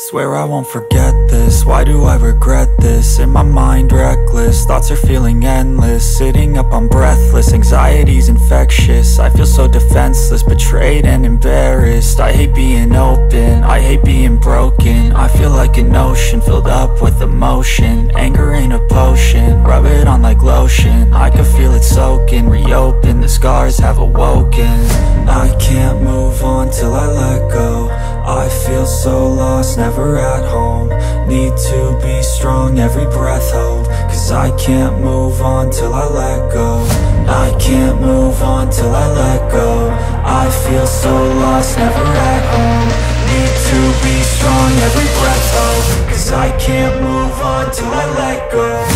Swear I won't forget this, why do I regret this? In my mind reckless, thoughts are feeling endless. Sitting up, I'm breathless, anxiety's infectious. I feel so defenseless, betrayed and embarrassed. I hate being open, I hate being broken. I feel like an ocean, filled up with emotion. Anger ain't a potion, rub it on like lotion. I can feel it soaking, reopen, the scars have awoken. I can't move on till I let go. I feel so lost, never at home. Need to be strong, every breath hold. Cause I can't move on till I let go. I can't move on till I let go. I feel so lost, never at home. Need to be strong, every breath hold. Cause I can't move on till I let go.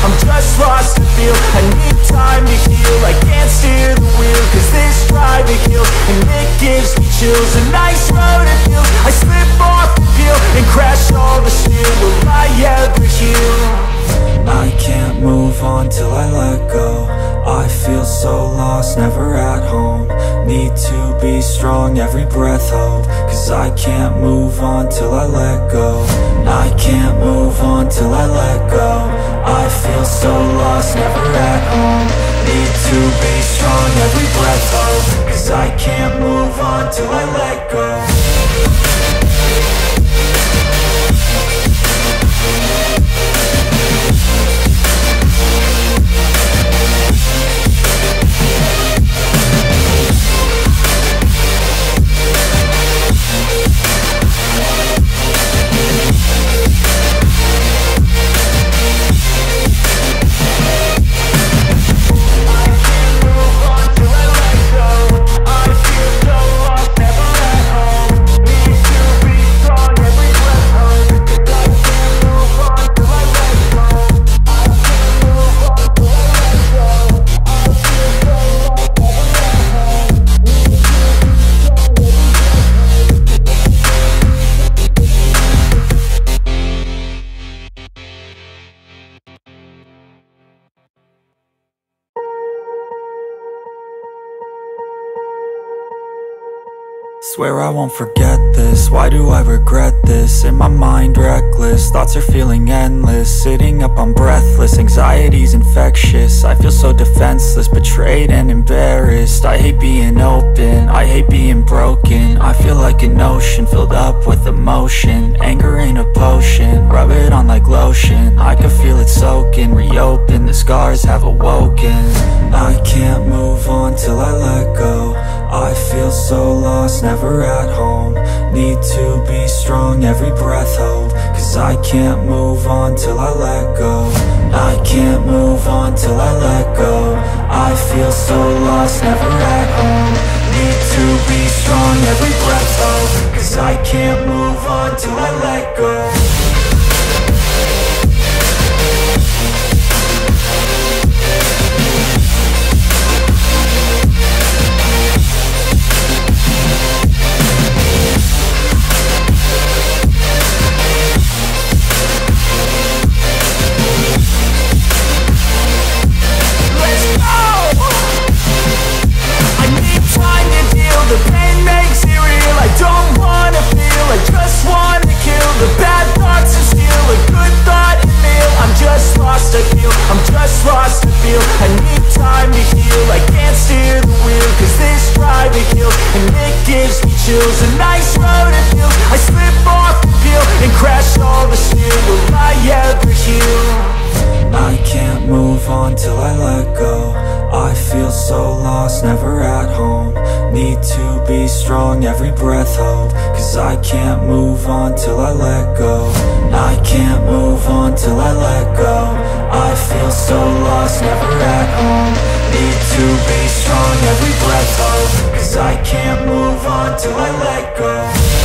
I'm just lost to feel, I need time to heal. I can't steer the wheel, cause this driving kills. And it gives me chills, a nice road it feels. I slip off the peel and crash all the steel. Will I ever heal? I can't move on till I let go. I feel so lost, never at home. Need to be strong, every breath hold. Cause I can't move on till I let go. I can't move on till I let go. I feel so lost, never at home. Need to be strong, every breath hold. Cause I can't move on till I let go. Swear I won't forget this, why do I regret this? In my mind reckless, thoughts are feeling endless. Sitting up, I'm breathless, anxiety's infectious. I feel so defenseless, betrayed and embarrassed. I hate being open, I hate being broken. I feel like an ocean, filled up with emotion. Anger ain't a potion, rub it on like lotion. I can feel it soaking, reopen, the scars have awoken. I can't move on till I let go. I feel so lost, never at home. Need to be strong, every breath hold. Cause I can't move on till I let go. I can't move on till I let go. I feel so lost, never at home. Need to be strong, every breath hold. Cause I can't move on till I let go. I'm just lost to feel, I need time to heal. I can't steer the wheel, cause this driving kills. And it gives me chills, a nice road it feels. I slip off the peel and crash all the steel. Will I ever heal? I can't move on till I let go. I feel so lost, never at home. Need to be strong, every breath hold. Cause I can't move on till I let go. I can't move on till I let go. I feel so lost, never at home. Need to be strong every breath, oh, 'cause I can't move on till I let go.